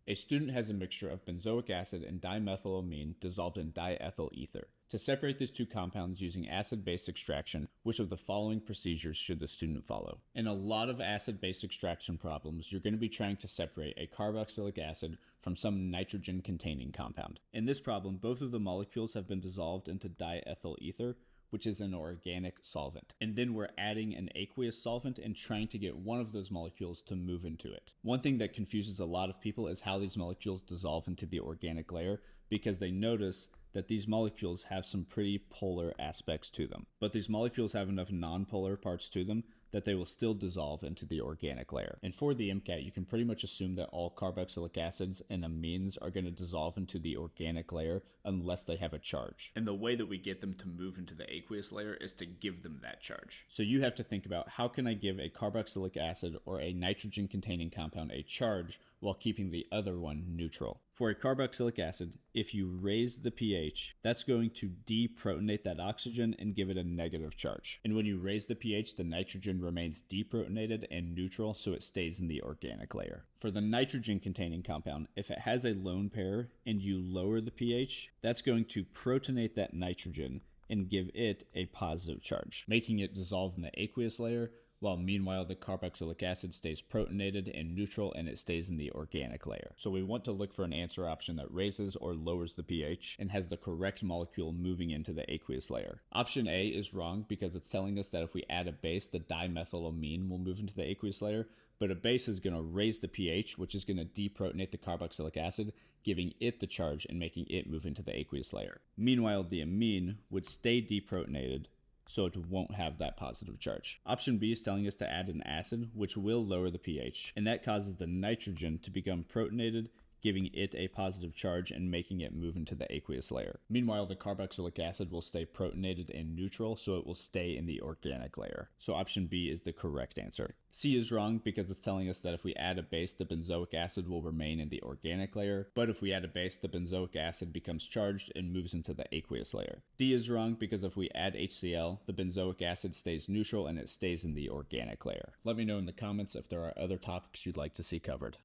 A student has a mixture of benzoic acid and dimethylamine dissolved in diethyl ether. To separate these two compounds using acid-base extraction, which of the following procedures should the student follow? In a lot of acid-base extraction problems, you're going to be trying to separate a carboxylic acid from some nitrogen-containing compound. In this problem, both of the molecules have been dissolved into diethyl ether, which is an organic solvent. And then we're adding an aqueous solvent and trying to get one of those molecules to move into it. One thing that confuses a lot of people is how these molecules dissolve into the organic layer, because they notice that these molecules have some pretty polar aspects to them. But these molecules have enough nonpolar parts to them that they will still dissolve into the organic layer. And for the MCAT, you can pretty much assume that all carboxylic acids and amines are going to dissolve into the organic layer unless they have a charge. And the way that we get them to move into the aqueous layer is to give them that charge. So you have to think about, how can I give a carboxylic acid or a nitrogen-containing compound a charge while keeping the other one neutral? For a carboxylic acid, if you raise the pH, that's going to deprotonate that oxygen and give it a negative charge. And when you raise the pH, the nitrogen remains deprotonated and neutral, so it stays in the organic layer. For the nitrogen-containing compound, if it has a lone pair and you lower the pH, that's going to protonate that nitrogen and give it a positive charge, making it dissolve in the aqueous layer, while meanwhile the carboxylic acid stays protonated and neutral and it stays in the organic layer. So we want to look for an answer option that raises or lowers the pH and has the correct molecule moving into the aqueous layer. Option A is wrong because it's telling us that if we add a base, the dimethylamine will move into the aqueous layer, but a base is going to raise the pH, which is going to deprotonate the carboxylic acid, giving it the charge and making it move into the aqueous layer. Meanwhile, the amine would stay deprotonated, so it won't have that positive charge. Option B is telling us to add an acid, which will lower the pH, and that causes the nitrogen to become protonated, giving it a positive charge and making it move into the aqueous layer. Meanwhile, the carboxylic acid will stay protonated and neutral, so it will stay in the organic layer. So option B is the correct answer. C is wrong because it's telling us that if we add a base, the benzoic acid will remain in the organic layer, but if we add a base, the benzoic acid becomes charged and moves into the aqueous layer. D is wrong because if we add HCl, the benzoic acid stays neutral and it stays in the organic layer. Let me know in the comments if there are other topics you'd like to see covered.